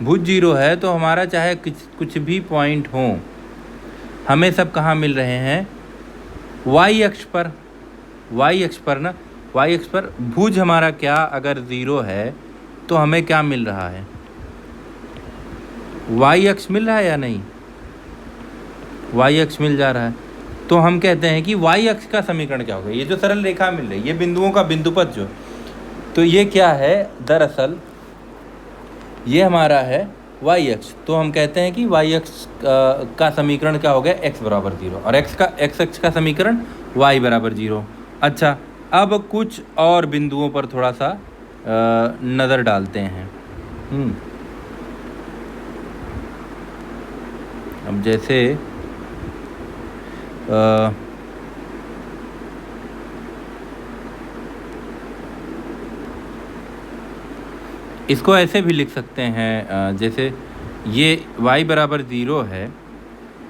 भुज 0 है, तो हमारा चाहे कुछ भी पॉइंट हो, हमें सब कहाँ मिल रहे हैं, y अक्ष पर। y अक्ष पर ना, y अक्ष पर भुज हमारा क्या, अगर 0 है तो हमें क्या मिल रहा है, y अक्ष मिल रहा है या नहीं, y अक्ष मिल जा रहा है। तो हम कहते हैं कि y अक्ष का समीकरण क्या होगा, ये जो सरल रेखा मिल रही है, ये बिंदुओं का बिंदुपथ जो, तो ये क्या है, दरअसल ये हमारा है y अक्ष। तो हम कहते हैं कि y अक्ष का समीकरण क्या हो गया, x बराबर 0, और x अक्ष का समीकरण y बराबर 0। अच्छा, अब कुछ और बिंदुओं पर थोड़ा सा नज़र डालते हैं। अब जैसे इसको ऐसे भी लिख सकते हैं, जैसे ये y बराबर 0 है।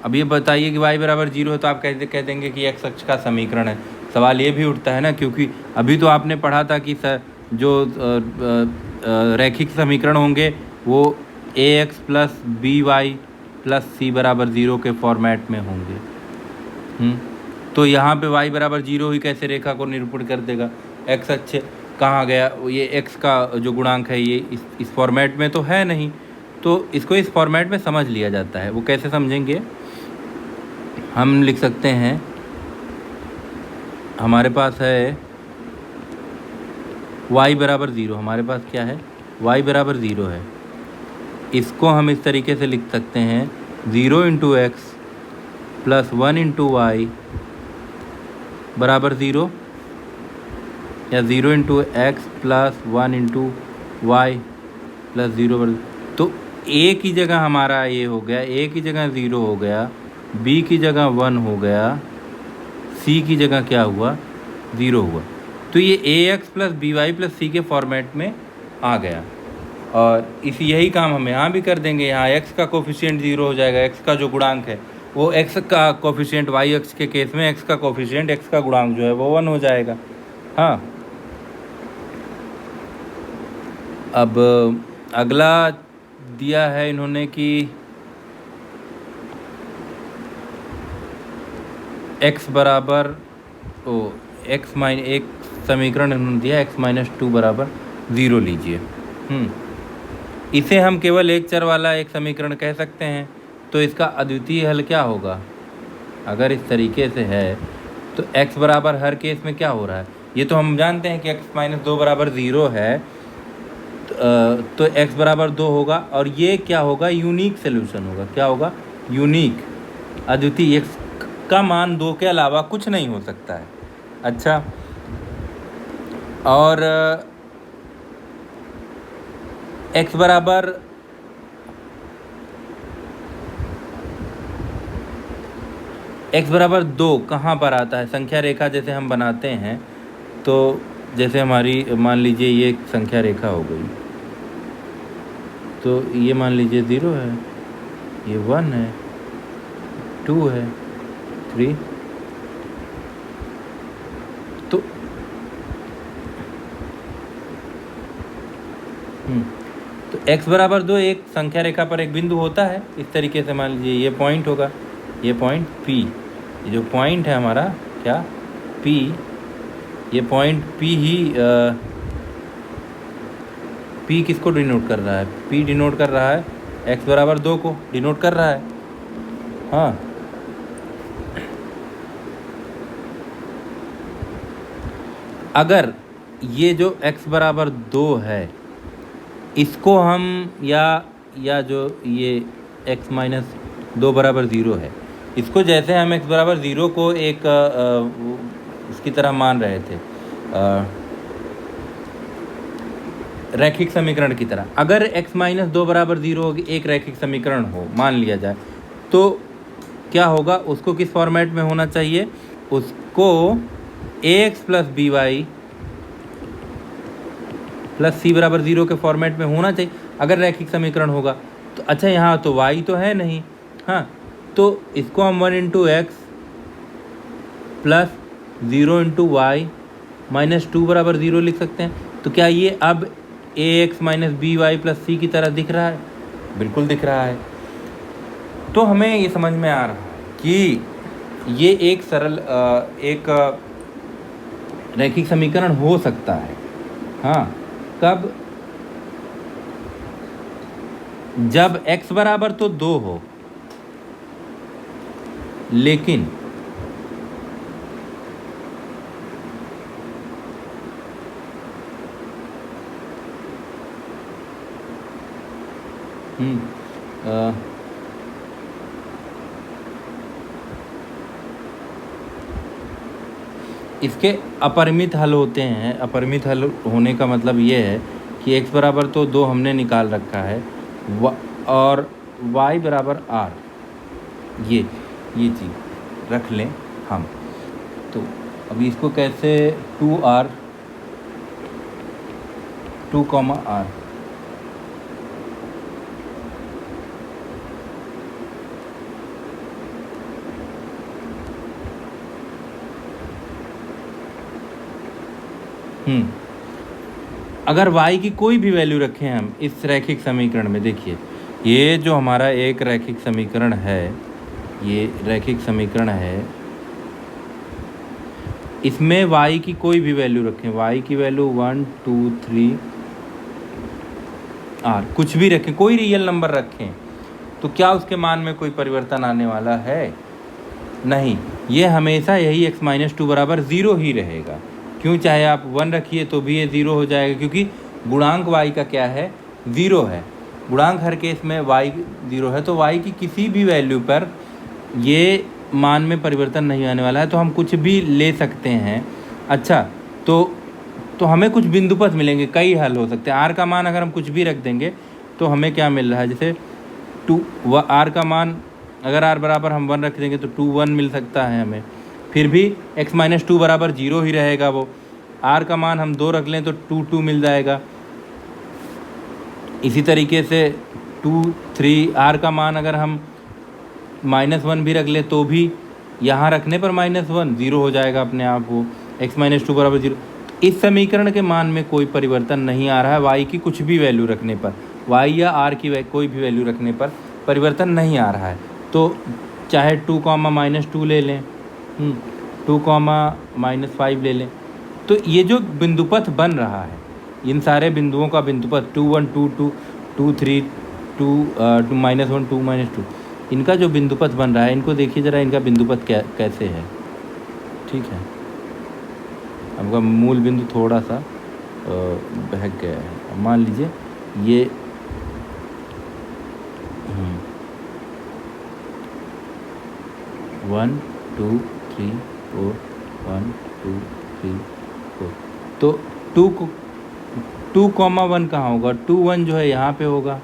अब ये बताइए कि y बराबर 0 है, तो आप कह देंगे कि x अक्ष का समीकरण है। सवाल ये भी उठता है ना, क्योंकि अभी तो आपने पढ़ा था कि जो रैखिक समीकरण होंगे वो ax plus by plus c बराबर 0 के फॉर्मेट में होंगे। तो यहाँ पे y बराबर 0 ही कैसे रेखा को निरूपण कर देगा, x अक्ष कहाँ गया, ये x का जो गुणांक है ये इस फॉर्मेट में तो है नहीं, तो इसको इस फॉर्मेट में समझ लिया जाता है। वो कैसे समझेंगे, हम लिख सकते हैं, हमारे पास है y बराबर 0, हमारे पास क्या है, y बराबर 0 है। इसको हम इस तरीके से लिख सकते हैं 0 into X plus 1 into Y बराबर 0, या 0 into X plus 1 into Y plus 0 बराबर। तो a की जगह हमारा ये हो गया, a की जगह 0 हो गया, b की जगह 1 हो गया, c की जगह क्या हुआ, 0 हुआ। तो ये ax plus B Y plus C के फॉर्मेट में आ गया। और यही काम हम यहाँ भी कर देंगे। यहाँ x का कोफिशिएंट 0 हो जाएगा, x का जो गुणांक है वो x का कोफिशिएंट, y अक्ष के केस में x का कोफिशिएंट, x का गुणांक जो है वो 1 हो जाएगा। हाँ, अब अगला दिया है इन्होंने कि x बराबर एक समीकरण इन्होंने दिया x-2 बराबर 0 लीजिए। इसे हम केवल एक चर वाला एक समीकरण कह सकते हैं। तो इसका अद्वितीय हल क्या होगा, अगर इस तरीके से है तो x बराबर हर केस में क्या हो रहा है, ये तो हम जानते हैं कि x-2 बराबर 0 है, तो x बराबर 2 होगा। और ये क्या होगा, यूनिक सोल्यूशन होगा। क्या होगा, यूनिक, अद्वितीय, x का मान 2 के अलावा कुछ नहीं हो सकता है। अच्छा, और x बराबर x बराबर 2 कहाँ पर आता है, संख्या रेखा जैसे हम बनाते हैं तो जैसे हमारी मान लीजिए ये एक संख्या रेखा हो गई, तो ये मान लीजिए 0 है, ये 1 है, 2 है, 3, तो x बराबर 2 एक संख्या रेखा पर एक बिंदु होता है। इस तरीके से मान लीजिए ये पॉइंट होगा, ये पॉइंट P, ये जो पॉइंट है हमारा क्या, P, ये पॉइंट P ही P किसको डिनोट कर रहा है, P डिनोट कर रहा है x बराबर 2 को डिनोट कर रहा है। हाँ, अगर ये जो x बराबर 2 है इसको हम या जो ये x-2 बराबर 0 है, इसको जैसे हम x बराबर 0 को एक इसकी तरह मान रहे थे, रैखिक समीकरण की तरह, अगर x-2 बराबर 0 एक रैखिक समीकरण हो, मान लिया जाए, तो क्या होगा, उसको किस फॉर्मेट में होना चाहिए, उसको ax plus B Y plus C बराबर 0 के फॉर्मेट में होना चाहिए अगर रैखिक समीकरण होगा। तो अच्छा, यहाँ तो y तो है नहीं, हाँ, तो इसको हम 1 into X plus 0 into Y minus 2 बराबर 0 लिख सकते हैं। तो क्या ये अब ax minus B Y plus C की तरह दिख रहा है, बिल्कुल दिख रहा है। तो हमें ये समझ में आ रहा है कि ये एक सरल एक रैखिक समीकरण हो सकता है। हाँ, कब, जब x बराबर तो 2 हो, लेकिन इसके अपरिमित हल होते हैं। अपरिमित हल होने का मतलब ये है कि x बराबर तो 2 हमने निकाल रखा है, और y बराबर r, ये चीज़ रख लें हम। तो अभी इसको कैसे 2r 2, r, अगर y की कोई भी वैल्यू रखें हम इस रैखिक समीकरण में, देखिए ये जो हमारा एक रैखिक समीकरण है, ये रैखिक समीकरण है, इसमें y की कोई भी वैल्यू रखें, y की वैल्यू 1 2 3 r, कुछ भी रखें, कोई रियल नंबर रखें, तो क्या उसके मान में कोई परिवर्तन आने वाला है, नहीं, ये हमेशा यही x माइनस टू बराबर ज़ीरो ही रहेगा। क्यों, चाहे आप 1 रखिए तो भी ये ज़ीरो हो जाएगा, क्योंकि गुणांक y का क्या है, ज़ीरो है। गुणांक हर केस में y ज़ीरो है, तो y की किसी भी वैल्यू पर ये मान में परिवर्तन नहीं आने वाला है, तो हम कुछ भी ले सकते हैं। अच्छा, तो हमें कुछ बिंदु पथ मिलेंगे, कई हल हो सकते हैं। r का मान अगर हम कुछ भी रख देंगे तो हमें क्या मिल रहा है, जैसे r का मान अगर r बराबर हम 1 रख देंगे तो 2 1 मिल सकता है हमें, फिर भी x माइनस टू बराबर 0 ही रहेगा। वो r का मान हम 2 रख लें तो 2 2 मिल जाएगा। इसी तरीके से 2 3 r का मान अगर हम -1 भी रख ले तो भी यहाँ रखने पर -1 ज़ीरो हो जाएगा अपने आप। वो x माइनस टू बराबर 0। इस समीकरण के मान में कोई परिवर्तन नहीं आ रहा है, y की कुछ भी वैल्यू रखने पर, y या r की कोई भी वैल्यू रखने पर परिवर्तन नहीं आ रहा है। तो चाहे 2 -2 ले लें, 2 -5 ले लें, तो ये जो बिंदुपथ बन रहा है, इन सारे बिंदुओं का बिंदुपथ 2 1 2 2 2 3 2 -1 2 -2, इनका जो बिंदुपथ बन रहा है, इनको देखिए ज़रा, इनका बिंदुपथ कैसे है। ठीक है, आपका मूल बिंदु थोड़ा सा बहक गया है। मान लीजिए ये 1 2 3 4 1 2 3 4, तो 2 1 कहाँ होगा, 2 1 जो है यहाँ पे होगा,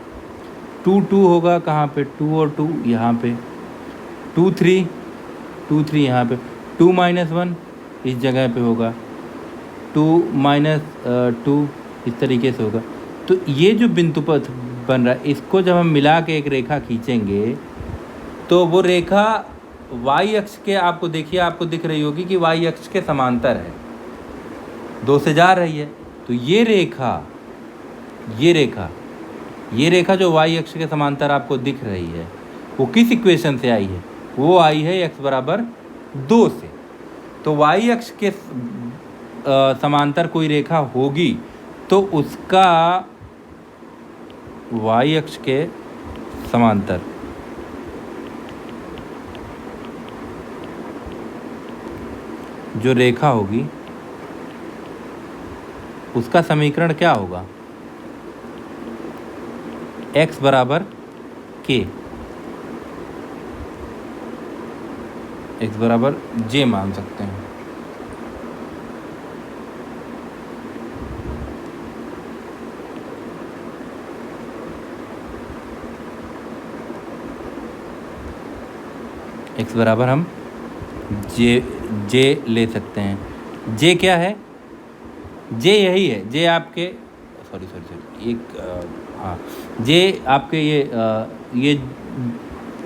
2 2 होगा कहाँ पे, 2 और 2 यहाँ पे, 2 3 यहाँ पे, 2 -1 इस जगह पे होगा, 2 -2 इस तरीके से होगा। तो ये जो बिंदुपथ बन रहा है, इसको जब हम मिला के एक रेखा खींचेंगे तो वो रेखा y अक्ष के, आपको देखिए, आपको दिख रही होगी कि y अक्ष के समांतर है, 2 से जा रही है। तो ये रेखा जो y अक्ष के समांतर आपको दिख रही है, वो किस इक्वेशन से आई है, वो आई है x बराबर 2 से। तो y अक्ष के समांतर कोई रेखा होगी तो उसका y अक्ष के समांतर जो रेखा होगी उसका समीकरण क्या होगा, x बराबर k, x बराबर j मान सकते हैं। x बराबर हम j ले सकते हैं। j क्या है, j यही है, j आपके j आपके ये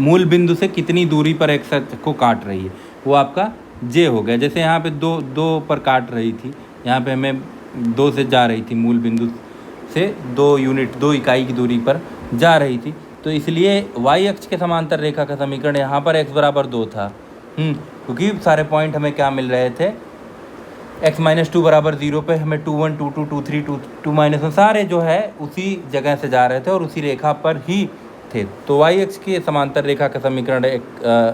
मूल बिंदु से कितनी दूरी पर x को काट रही है, वो आपका j हो गया। जैसे यहाँ पे 2 पर काट रही थी, यहाँ पे हमें 2 से जा रही थी, मूल बिंदु से 2 इकाई की दूरी पर जा रही थी, तो इसलिए y अक्ष के समांतर रेखा का समीकरण यहाँ पर x बराबर 2 था। क्योंकि सारे पॉइंट हमें क्या मिल रहे थे, x माइनस टू बराबर 0 पे हमें 2 1 2 2 2 3 2 -1 सारे जो है उसी जगह से जा रहे थे और उसी रेखा पर ही थे। तो y अक्ष के समांतर रेखा का समीकरण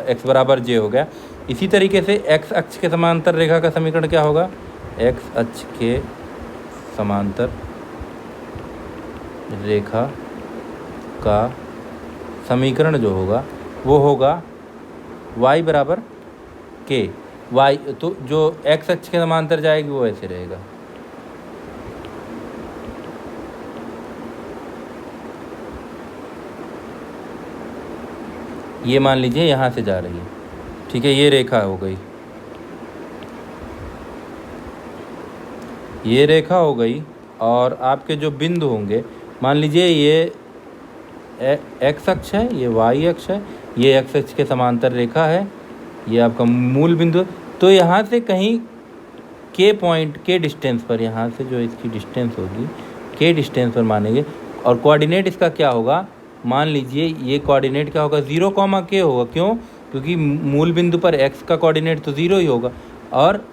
x बराबर j हो गया। इसी तरीके से x अक्ष के समांतर रेखा का समीकरण क्या होगा, x अक्ष के समांतर रेखा का समीकरण जो होगा वो होगा y बराबर k। y तो जो x अक्ष के समांतर जाएगी वो ऐसे रहेगा, ये मान लीजिए यहाँ से जा रही है। ठीक है, ये रेखा हो गई, ये रेखा हो गई, और आपके जो बिंदु होंगे, मान लीजिए ये x अक्ष है, ये y अक्ष है, ये x अक्ष के समांतर रेखा है, ये आपका मूल बिंदु है। तो यहाँ से कहीं के डिस्टेंस पर, यहाँ से जो इसकी डिस्टेंस होगी के डिस्टेंस पर मानेंगे, और कोऑर्डिनेट इसका क्या होगा, मान लीजिए ये कोऑर्डिनेट क्या होगा, 0, k होगा। क्यों, क्योंकि मूल बिंदु पर x का कोऑर्डिनेट तो 0 ही होगा, और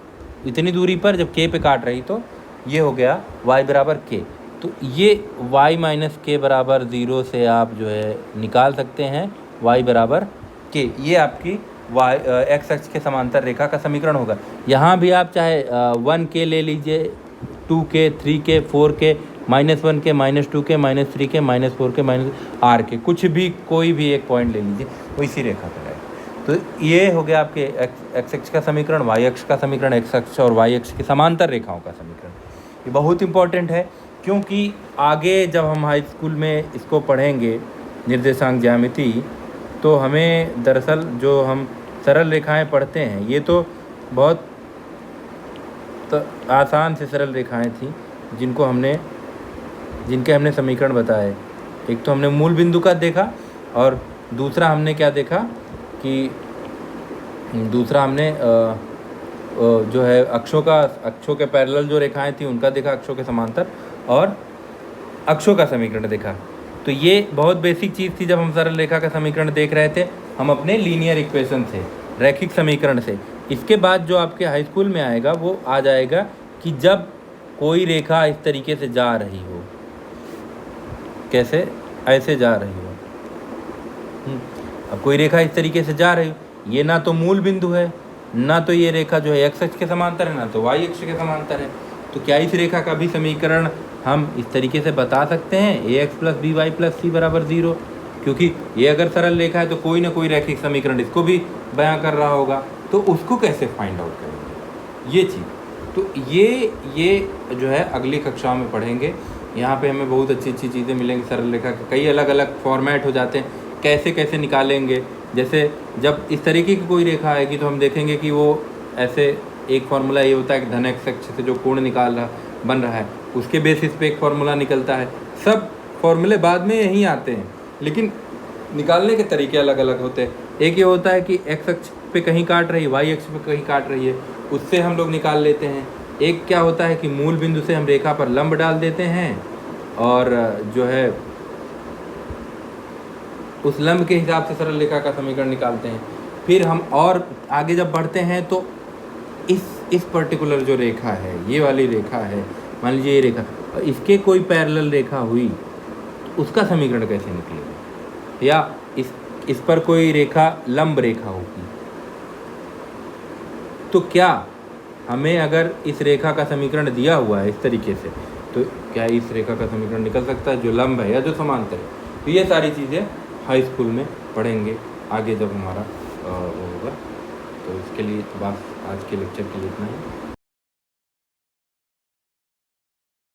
इतनी दूरी पर जब k पे काट रही तो ये हो गया y बराबर k। तो ये y माइनस k बराबर 0 से आप जो है निकाल सकते हैं y बराबर k। ये आपकी वाई एक्स अक्ष के समांतर रेखा का समीकरण होगा। यहाँ भी आप चाहे 1k ले लीजिए, 2k, 3k, 4k, -1 के, -2 के, -3 के, -4 के, -r के, कुछ भी कोई भी एक पॉइंट ले लीजिए, वो इसी रेखा पर है। तो ये हो गया आपके एक्स अक्ष का समीकरण, वाई अक्ष का समीकरण, एक्स अक्ष और वाई अक्ष के समांतर रेखाओं का समीकरण। ये बहुत इंपॉर्टेंट है, क्योंकि आगे जब हम हाई स्कूल में इसको पढ़ेंगे निर्देशांक ज्यामिति, तो हमें दरअसल जो हम सरल रेखाएं पढ़ते हैं, ये तो बहुत आसान से सरल रेखाएं थी जिनके हमने समीकरण बताए। एक तो हमने मूल बिंदु का देखा, और दूसरा हमने क्या देखा कि दूसरा हमने जो है अक्षों के पैरेलल जो रेखाएं थी उनका देखा, अक्षों के समांतर, और अक्षों का समीकरण देखा। तो ये बहुत बेसिक चीज़ थी जब हम सरल रेखा का समीकरण देख रहे थे, हम अपने लीनियर इक्वेशन से, रैखिक समीकरण से। इसके बाद जो आपके हाई स्कूल में आएगा वो आ जाएगा कि जब कोई रेखा इस तरीके से जा रही हो, कैसे, ऐसे जा रही हो। अब कोई रेखा इस तरीके से जा रही हो, ये ना तो मूल बिंदु है, ना तो ये रेखा जो है एक्स अक्ष के समांतर है, ना तो वाई अक्ष के समांतर है। तो क्या इस रेखा का भी समीकरण हम इस तरीके से बता सकते हैं, ax + by + c = 0? क्योंकि ये अगर सरल रेखा है तो कोई ना कोई रैखिक समीकरण इसको भी बयां कर रहा होगा, तो उसको कैसे फाइंड आउट करेंगे, ये चीज़। तो ये जो है अगली कक्षाओं में पढ़ेंगे। यहाँ पे हमें बहुत अच्छी चीज़ें मिलेंगी। सरल रेखा के कई अलग अलग फॉर्मेट हो जाते हैं, कैसे कैसे निकालेंगे। जैसे जब इस तरीके की कोई रेखा आएगी तो हम देखेंगे कि वो ऐसे, एक फार्मूला ये होता है कि धन एक्स अक्ष से जो कोण बन रहा है उसके बेसिस पे एक फार्मूला निकलता है। सब फॉर्मूले बाद में यहीं आते हैं, लेकिन निकालने के तरीके अलग अलग होते हैं। एक ये होता है कि एक्स अक्ष पे कहीं काट रही है, वाई अक्ष पे कहीं काट रही है, उससे हम लोग निकाल लेते हैं। एक क्या होता है कि मूल बिंदु से हम रेखा पर लंब डाल देते हैं, और जो है उस लंब के हिसाब से सरल रेखा का समीकरण निकालते हैं। फिर हम और आगे जब बढ़ते हैं तो इस पर्टिकुलर जो रेखा है, ये वाली रेखा है, मान लीजिए ये रेखा, इसके कोई पैरेलल रेखा हुई, उसका समीकरण कैसे निकलेगा, या इस पर कोई रेखा लंब रेखा होगी, तो क्या हमें अगर इस रेखा का समीकरण दिया हुआ है इस तरीके से, तो क्या इस रेखा का समीकरण निकल सकता है जो लंब है या जो समांतर है। तो ये सारी चीज़ें हाई स्कूल में पढ़ेंगे आगे जब हमारा वो होगा। तो इसके लिए बस आज के लेक्चर के लिए इतना ही।